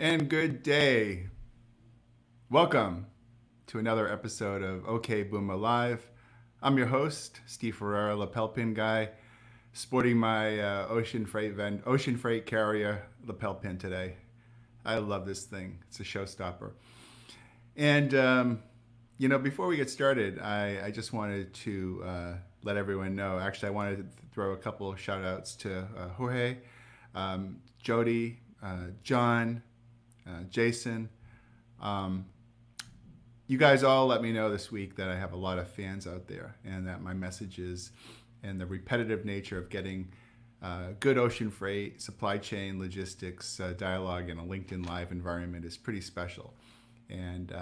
and good day. Welcome to another episode of OK Boomer Live. I'm your host, Steve Ferreira, lapel pin guy, sporting my ocean freight carrier lapel pin today. I love this thing. It's a showstopper. And before we get started, I just wanted to let everyone know. Actually, I wanted to throw a couple of shout outs to Jorge, Jody, John, Jason. Um, you guys all let me know this week that I have a lot of fans out there and that my messages and the repetitive nature of getting good ocean freight, supply chain, logistics, dialogue in a LinkedIn Live environment is pretty special. And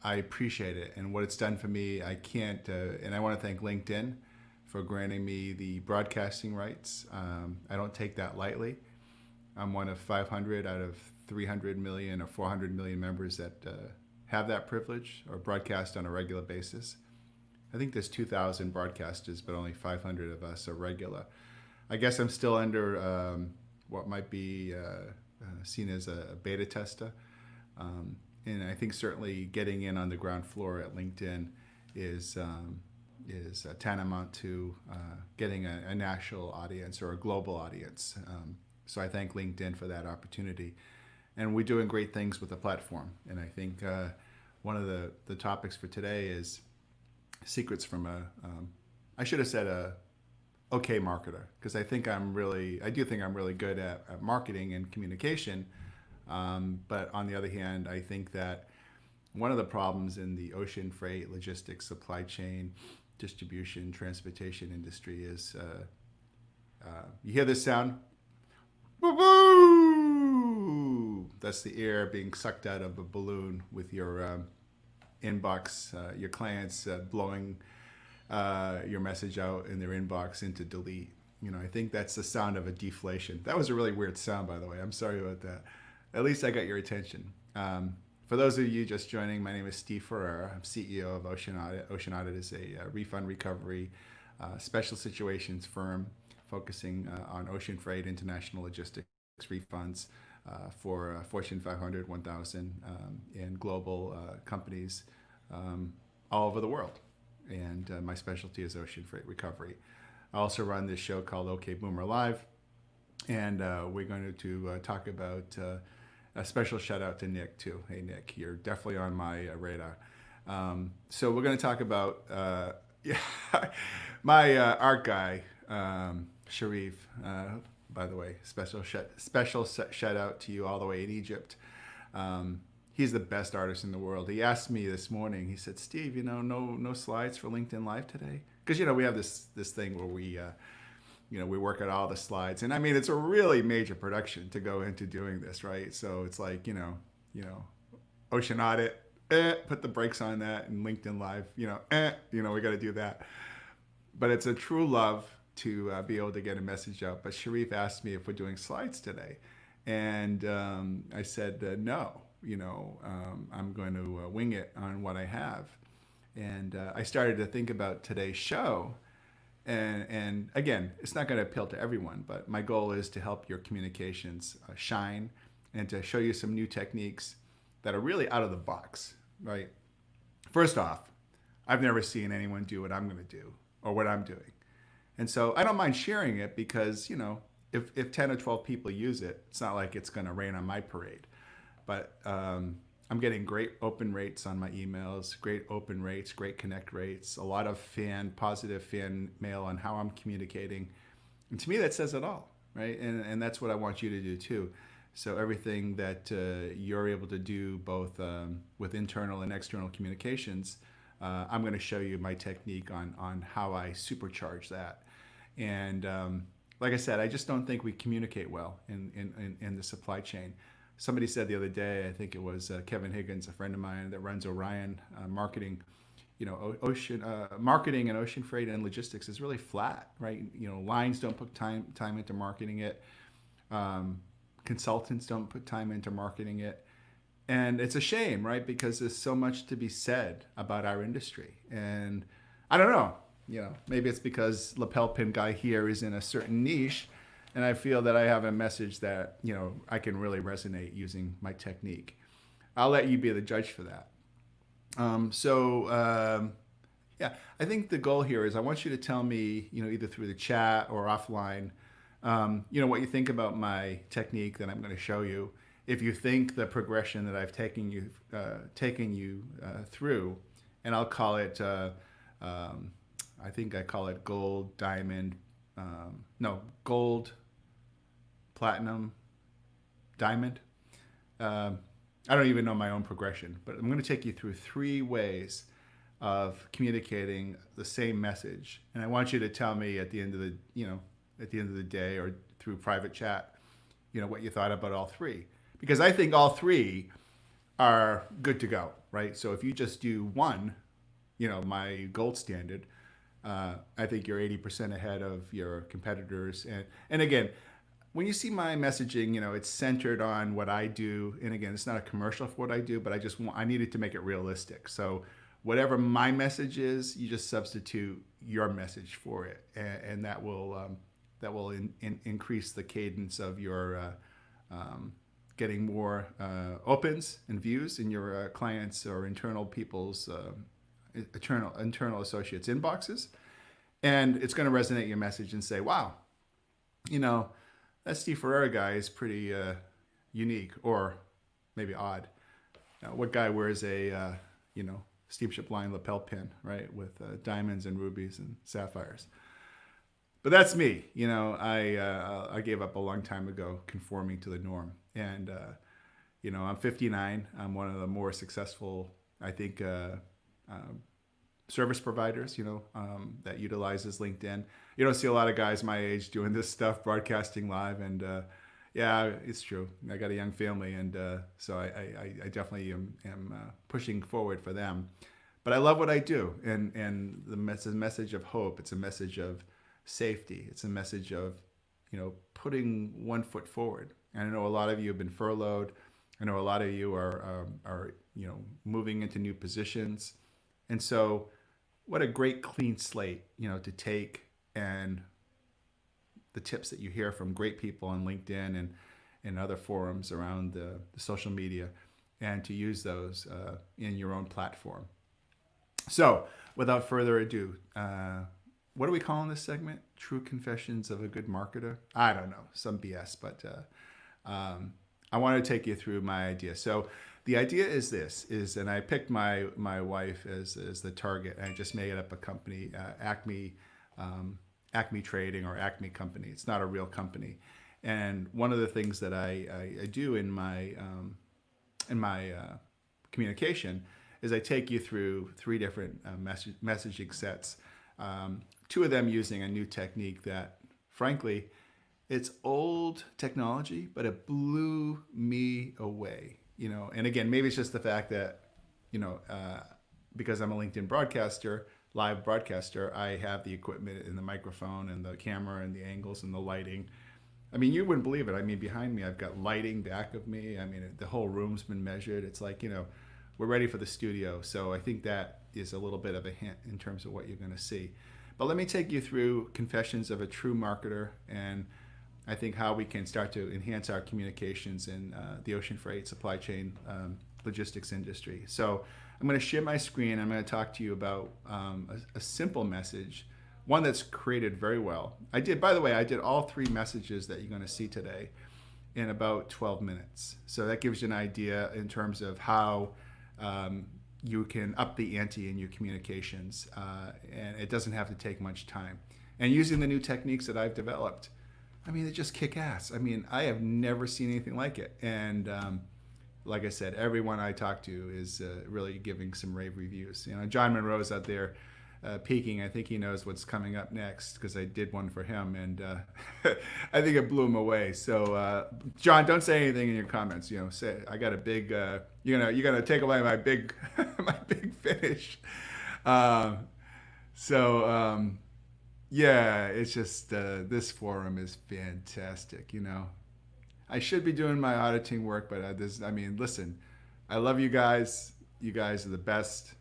I appreciate it. And what it's done for me, I can't, and I want to thank LinkedIn for granting me the broadcasting rights. I don't take that lightly. I'm one of 500 out of 300 million or 400 million members that have that privilege or broadcast on a regular basis. I think there's 2,000 broadcasters, but only 500 of us are regular. I guess I'm still under what might be seen as a beta tester. And I think certainly getting in on the ground floor at LinkedIn is tantamount to getting a national audience or a global audience. So I thank LinkedIn for that opportunity. And we're doing great things with the platform. And I think one of the topics for today is secrets from I should have said a okay marketer, because I do think I'm really good at marketing and communication. But on the other hand, I think that one of the problems in the ocean freight, logistics, supply chain, distribution, transportation industry is you hear this sound? Woo-woo! That's the air being sucked out of a balloon with your inbox, your clients blowing your message out in their inbox into delete. I think that's the sound of a deflation. That was a really weird sound, by the way. I'm sorry about that. At least I got your attention. For those of you just joining, my name is Steve Ferreira. I'm CEO of Ocean Audit. Ocean Audit is a refund recovery special situations firm focusing on ocean freight, international logistics refunds for Fortune 500, 1,000, and global companies all over the world. And my specialty is ocean freight recovery. I also run this show called OK Boomer Live, and we're going to talk about a special shout out to Nick too. Hey Nick, you're definitely on my radar. So we're going to talk about my art guy, Sharif. By the way, special shout out to you all the way in Egypt. He's the best artist in the world. He asked me this morning. He said, "Steve, no slides for LinkedIn Live today?" Because we have this thing where we work at all the slides, and I mean it's a really major production to go into doing this, right? So it's like Ocean Audit, put the brakes on that, and LinkedIn Live, we got to do that. But it's a true love to be able to get a message out. But Sharif asked me if we're doing slides today, and I said no. I'm going to wing it on what I have, and I started to think about today's show. And again, it's not going to appeal to everyone, but my goal is to help your communications shine and to show you some new techniques that are really out of the box, right? First off, I've never seen anyone do what I'm going to do or what I'm doing. And so I don't mind sharing it because, if 10 or 12 people use it, it's not like it's going to rain on my parade. But I'm getting great open rates on my emails, great open rates, great connect rates, a lot of positive fan mail on how I'm communicating. And to me, that says it all, right? And that's what I want you to do too. So everything that you're able to do both with internal and external communications, I'm going to show you my technique on how I supercharge that. And like I said, I just don't think we communicate well in the supply chain. Somebody said the other day, I think it was Kevin Higgins, a friend of mine that runs Orion Marketing. Ocean marketing and ocean freight and logistics is really flat, right? Lines don't put time into marketing it. Consultants don't put time into marketing it, and it's a shame, right? Because there's so much to be said about our industry, and I don't know. Maybe it's because lapel pin guy here is in a certain niche and I feel that I have a message that I can really resonate using my technique. I'll let you be the judge for that. Yeah, I think the goal here is I want you to tell me, either through the chat or offline, what you think about my technique that I'm going to show you. If you think the progression that I've taken you through, and I'll call it, I think I call it gold, diamond, gold, platinum, diamond. I don't even know my own progression, but I'm going to take you through 3 ways of communicating the same message, and I want you to tell me at the end of the day or through private chat, what you thought about all 3, because I think all 3 are good to go, right? So if you just do one, my gold standard, I think you're 80% ahead of your competitors, and again, when you see my messaging, it's centered on what I do. And again, it's not a commercial for what I do, but I needed to make it realistic. So whatever my message is, you just substitute your message for it. And that will increase the cadence of your getting more opens and views in your clients or internal people's internal associates inboxes. And it's going to resonate your message and say, wow, that Steve Ferreira guy is pretty unique, or maybe odd. What guy wears a steamship line lapel pin, right, with diamonds and rubies and sapphires? But that's me. I gave up a long time ago conforming to the norm, and I'm 59. I'm one of the more successful, I think, service providers, that utilizes LinkedIn. You don't see a lot of guys my age doing this stuff, broadcasting live, and yeah, it's true. I got a young family, and so I definitely am pushing forward for them. But I love what I do, and it's a message of hope. It's a message of safety. It's a message of putting one foot forward. And I know a lot of you have been furloughed. I know a lot of you are moving into new positions. And so what a great clean slate, to take, and the tips that you hear from great people on LinkedIn and other forums around the social media, and to use those in your own platform. So without further ado, what are we calling this segment? True Confessions of a Good Marketer? I don't know, some BS, but I want to take you through my idea. So the idea is this, and I picked my wife as the target, and I just made up a company, Acme Trading, or Acme Company. It's not a real company. And one of the things that I do in my communication is I take you through 3 different messaging sets. 2 of them using a new technique that, frankly, it's old technology, but it blew me away. And again, maybe it's just the fact that, because I'm a LinkedIn broadcaster, live broadcaster, I have the equipment and the microphone and the camera and the angles and the lighting. I mean, you wouldn't believe it. I mean, behind me, I've got lighting back of me. I mean, the whole room's been measured. It's like, we're ready for the studio. So I think that is a little bit of a hint in terms of what you're going to see. But let me take you through Confessions of a True Marketer, and I think how we can start to enhance our communications in the ocean freight supply chain logistics industry. So I'm going to share my screen. I'm going to talk to you about a simple message, one that's created very well. By the way, I did all 3 messages that you're going to see today in about 12 minutes. So that gives you an idea in terms of how you can up the ante in your communications, and it doesn't have to take much time. And using the new techniques that I've developed, I mean, they just kick ass. I mean, I have never seen anything like it. And like I said, everyone I talk to is really giving some rave reviews. John Monroe's out there peeking. I think he knows what's coming up next because I did one for him, and I think it blew him away. So, John, don't say anything in your comments. Say I got a big. You're gonna take away my big my big finish. Yeah, it's just this forum is fantastic. I should be doing my auditing work, but listen, I love you guys. You guys are the best.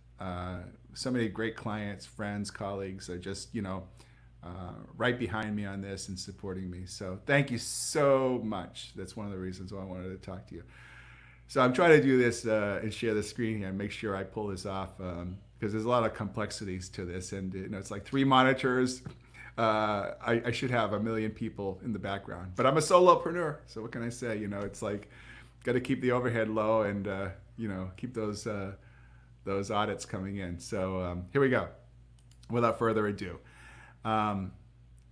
So many great clients, friends, colleagues are just, right behind me on this and supporting me. So thank you so much. That's one of the reasons why I wanted to talk to you. So I'm trying to do this and share the screen here and make sure I pull this off because there's a lot of complexities to this, and it's like 3 monitors. I should have a million people in the background, but I'm a solopreneur, so what can I say? It's like got to keep the overhead low and keep those audits coming in. So here we go. Without further ado,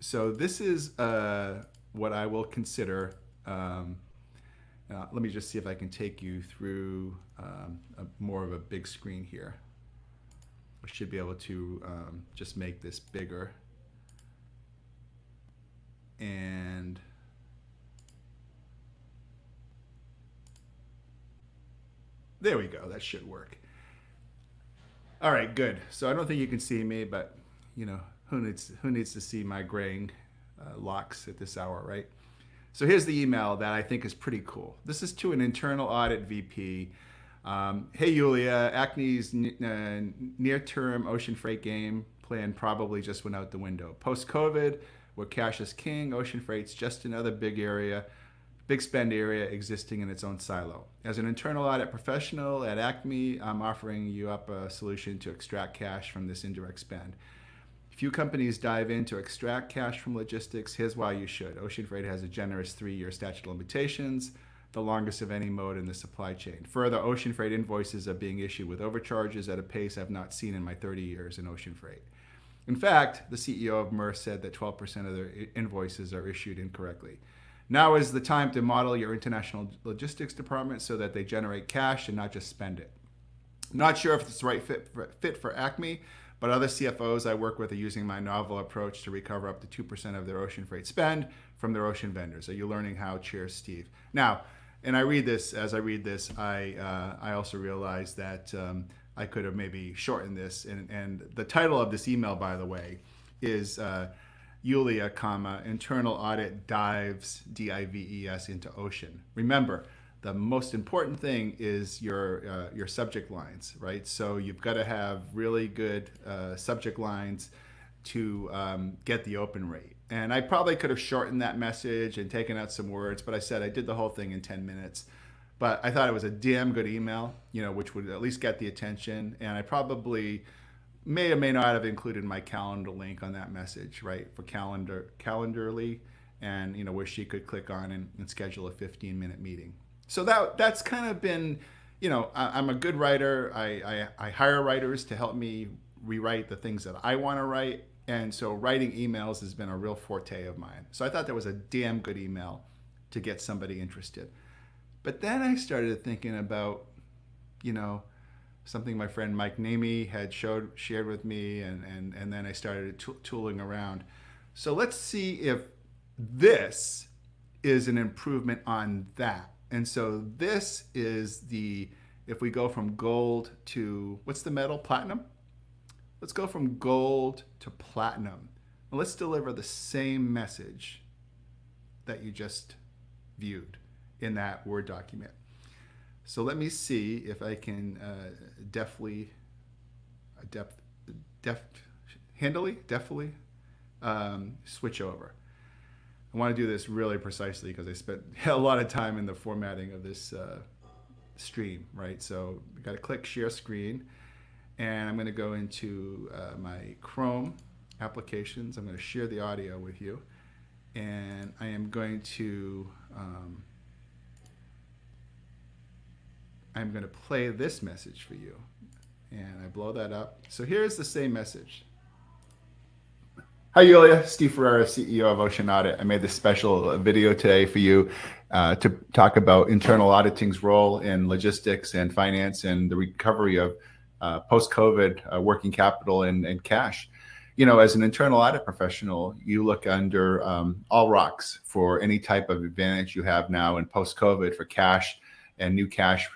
so this is what I will consider. Let me just see if I can take you through more of a big screen here. I should be able to just make this bigger. And there we go. That should work. All right, good. So I don't think you can see me, but who needs to see my graying locks at this hour, right? So here's the email that I think is pretty cool. This is to an internal audit VP. Hey, Yulia, Acme's near-term ocean freight game plan probably just went out the window. Post-COVID, where cash is king, ocean freight's just another big spend area existing in its own silo. As an internal audit professional at Acme, I'm offering you up a solution to extract cash from this indirect spend. Few companies dive in to extract cash from logistics. Here's why you should. Ocean freight has a generous 3-year statute of limitations, the longest of any mode in the supply chain. Further, ocean freight invoices are being issued with overcharges at a pace I've not seen in my 30 years in ocean freight. In fact, the CEO of Maersk said that 12% of their invoices are issued incorrectly. Now is the time to model your international logistics department so that they generate cash and not just spend it. Not sure if it's the right fit for Acme, but other CFOs I work with are using my novel approach to recover up to 2% of their ocean freight spend from their ocean vendors. Are you learning how? Cheers, Steve. Now, and I read this, I also realize that I could have maybe shortened this. And the title of this email, by the way, is Yulia, internal audit dives, D-I-V-E-S, into ocean. Remember, the most important thing is your subject lines, right? So you've got to have really good subject lines to get the open rate. And I probably could have shortened that message and taken out some words, but I said I did the whole thing in 10 minutes. But I thought it was a damn good email, which would at least get the attention. And I probably may or may not have included my calendar link on that message, right? For Calendarly, and where she could click on and schedule a 15-minute meeting. So that's kind of been, I'm a good writer. I hire writers to help me rewrite the things that I want to write. And so writing emails has been a real forte of mine. So I thought that was a damn good email to get somebody interested. But then I started thinking about, something my friend Mike Namey had shared with me, and then I started tooling around. So let's see if this is an improvement on that. And so this is if we go from gold to, what's the metal? Platinum? Let's go from gold to platinum. And let's deliver the same message that you just viewed in that Word document. So let me see if I can deftly switch over. I want to do this really precisely because I spent a lot of time in the formatting of this stream, right? So I got to click share screen, and I'm going to go into my Chrome applications. I'm going to share the audio with you, and I am going to play this message for you, and I blow that up. So here's the same message. Hi, Yulia. Steve Ferreira, CEO of Ocean Audit. I made this special video today for you to talk about internal auditing's role in logistics and finance and the recovery of post-COVID working capital and cash. As an internal audit professional, you look under all rocks for any type of advantage you have now in post-COVID for cash and new cash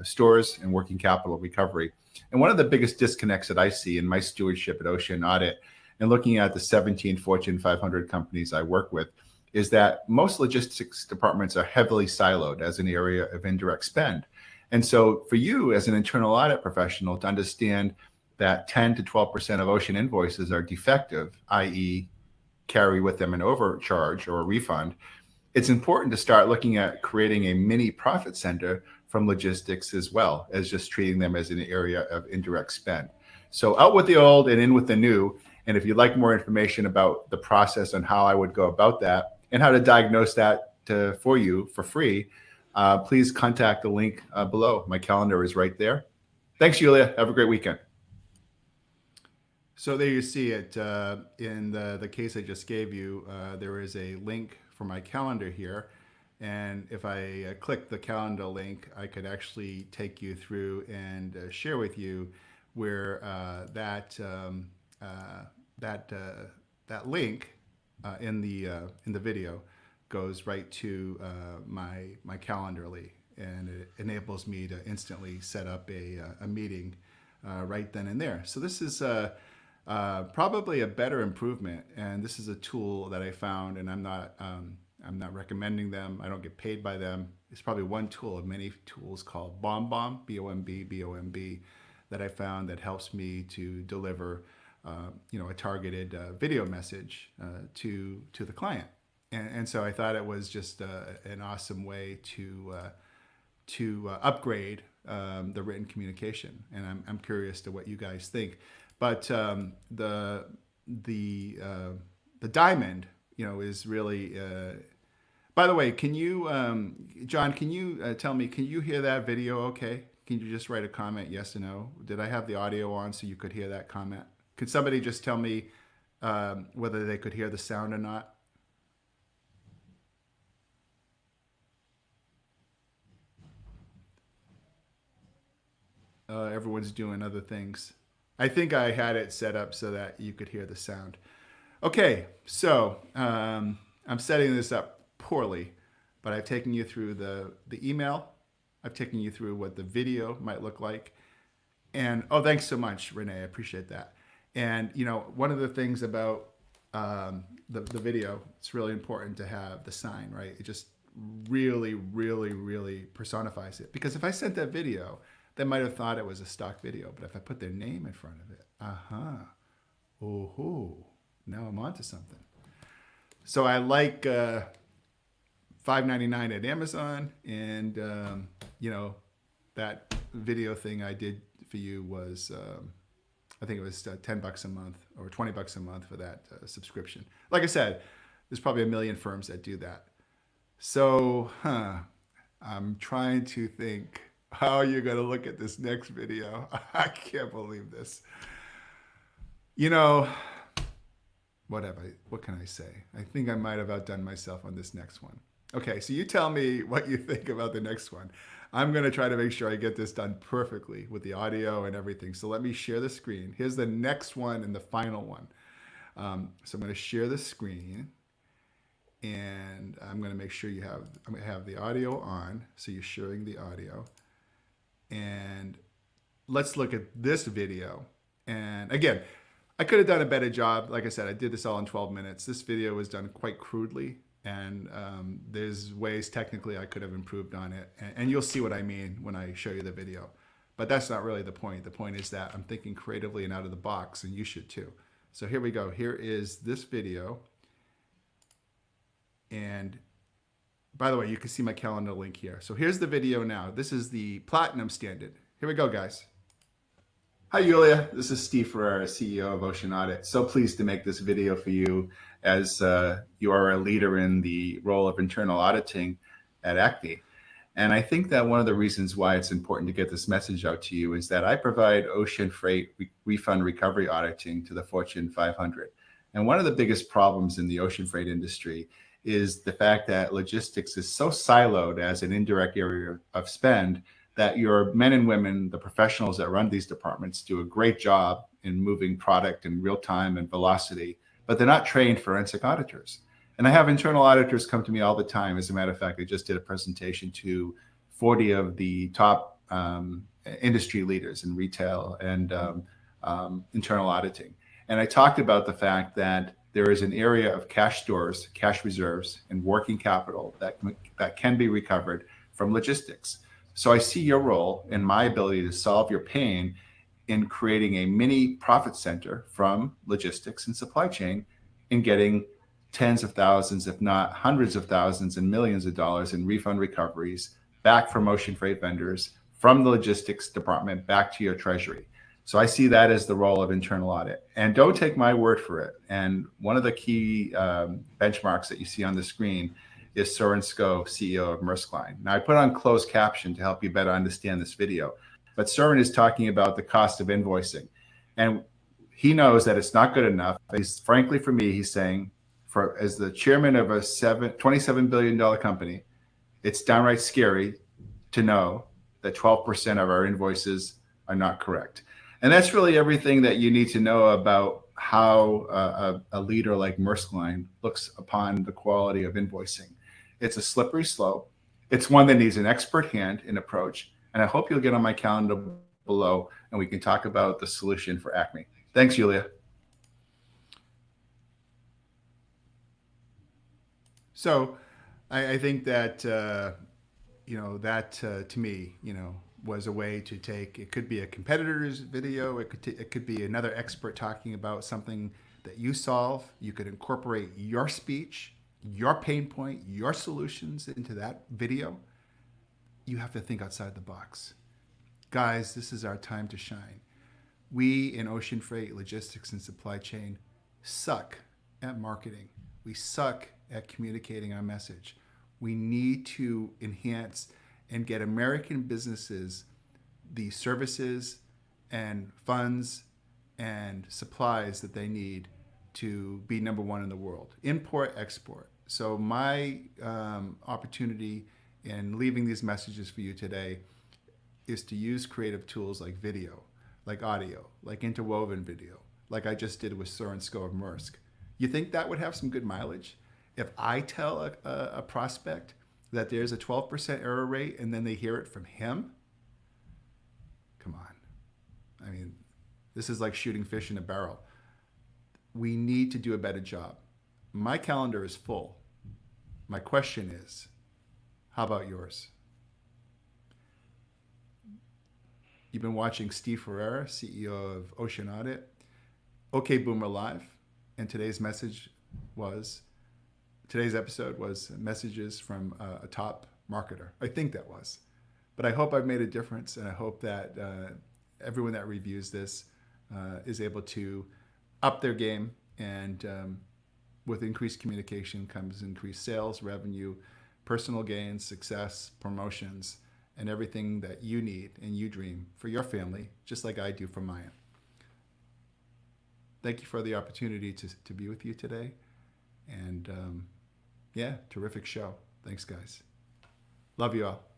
stores and working capital recovery. And one of the biggest disconnects that I see in my stewardship at Ocean Audit and looking at the 17 Fortune 500 companies I work with is that most logistics departments are heavily siloed as an area of indirect spend. And so for you as an internal audit professional to understand that 10 to 12% of ocean invoices are defective, i.e. carry with them an overcharge or a refund, it's important to start looking at creating a mini profit center from logistics as well as just treating them as an area of indirect spend. So out with the old and in with the new. And if you'd like more information about the process on how I would go about that and how to diagnose that for you for free, please contact the link below. My calendar is right there. Thanks, Julia. Have a great weekend. So there you see it. In the case I just gave you, there is a link for my calendar here. And if I click the calendar link, I could actually take you through and share with you where that link in the video goes right to my Calendarly, and it enables me to instantly set up a meeting right then and there. So this is probably a better improvement, and this is a tool that I found, and I'm not recommending them. I don't get paid by them. It's probably one tool of many tools called BombBomb, B-O-M-B, that I found that helps me to deliver a targeted video message to the client. And so I thought it was just an awesome way to upgrade the written communication. And I'm curious to what you guys think. But the diamond, is really. By the way, can you, John? Can you tell me? Can you hear that video? Okay. Can you just write a comment, yes or no? Did I have the audio on so you could hear that comment? Could somebody just tell me whether they could hear the sound or not? Everyone's doing other things. I think I had it set up so that you could hear the sound. Okay, so I'm setting this up poorly, but I've taken you through the email. I've taken you through what the video might look like. And, oh, thanks so much, Renee. I appreciate that. And, one of the things about the video, it's really important to have the sign, right? It just really, really, really personifies it. Because if I sent that video, they might have thought it was a stock video. But if I put their name in front of it, now I'm onto something. So I like $5.99 at Amazon, and that video thing I did for you was I think it was $10 a month or $20 a month for that subscription. Like I said, there's probably a million firms that do that. So I'm trying to think how you're going to look at this next video. I can't believe this. What can I say? I think I might have outdone myself on this next one. Okay, so you tell me what you think about the next one. I'm going to try to make sure I get this done perfectly with the audio and everything. So let me share the screen. Here's the next one and the final one. So I'm going to share the screen, and I'm going to make sure I'm going to have the audio on. So you're sharing the audio. And let's look at this video. And again, I could have done a better job. Like I said, I did this all in 12 minutes. This video was done quite crudely, and there's ways technically I could have improved on it. And you'll see what I mean when I show you the video. But that's not really the point. The point is that I'm thinking creatively and out of the box, and you should too. So here we go. Here is this video. And by the way, you can see my calendar link here. So here's the video now. This is the platinum standard. Here we go, guys. Hi, Julia. This is Steve Ferreira, CEO of Ocean Audit. So pleased to make this video for you as you are a leader in the role of internal auditing at Acme. And I think that one of the reasons why it's important to get this message out to you is that I provide ocean freight refund recovery auditing to the Fortune 500. And one of the biggest problems in the ocean freight industry is the fact that logistics is so siloed as an indirect area of spend that your men and women, the professionals that run these departments, do a great job in moving product in real time and velocity, but they're not trained forensic auditors. And I have internal auditors come to me all the time. As a matter of fact, I just did a presentation to 40 of the top industry leaders in retail and internal auditing. And I talked about the fact that there is an area of cash stores, cash reserves, and working capital that can be recovered from logistics. So I see your role in my ability to solve your pain in creating a mini profit center from logistics and supply chain in getting tens of thousands, if not hundreds of thousands and millions of dollars in refund recoveries back from ocean freight vendors, from the logistics department back to your treasury. So I see that as the role of internal audit. And don't take my word for it. And one of the key benchmarks that you see on the screen is Søren Skov, CEO of Maersk Line. Now I put on closed caption to help you better understand this video. But Søren is talking about the cost of invoicing. And he knows that it's not good enough. Frankly, for me, he's saying, as the chairman of a $27 billion company, it's downright scary to know that 12% of our invoices are not correct. And that's really everything that you need to know about how a leader like Maersk Line looks upon the quality of invoicing. It's a slippery slope. It's one that needs an expert hand in approach. And I hope you'll get on my calendar below and we can talk about the solution for Acme. Thanks, Julia. So I think that, to me, was a way to take, it could be a competitor's video, it could be another expert talking about something that you solve. You could incorporate your speech, your pain point, your solutions into that video. You have to think outside the box. Guys, this is our time to shine. We in ocean freight, logistics, and supply chain suck at marketing. We suck at communicating our message. We need to enhance and get American businesses the services and funds and supplies that they need to be number one in the world. Import, export. So my opportunity in leaving these messages for you today is to use creative tools like video, like audio, like interwoven video, like I just did with Søren Skov of Maersk. You think that would have some good mileage? If I tell a prospect that there's a 12% error rate and then they hear it from him, come on. I mean, this is like shooting fish in a barrel. We need to do a better job. My calendar is full. My question is, how about yours? You've been watching Steve Ferreira, CEO of Ocean Audit, OK Boomer Live, and today's episode was messages from a top marketer. I think that was. But I hope I've made a difference, and I hope that everyone that reviews this is able to up their game, and with increased communication comes increased sales, revenue, personal gains, success, promotions, and everything that you need and you dream for your family, just like I do for mine. Thank you for the opportunity to be with you today. And terrific show. Thanks, guys. Love you all.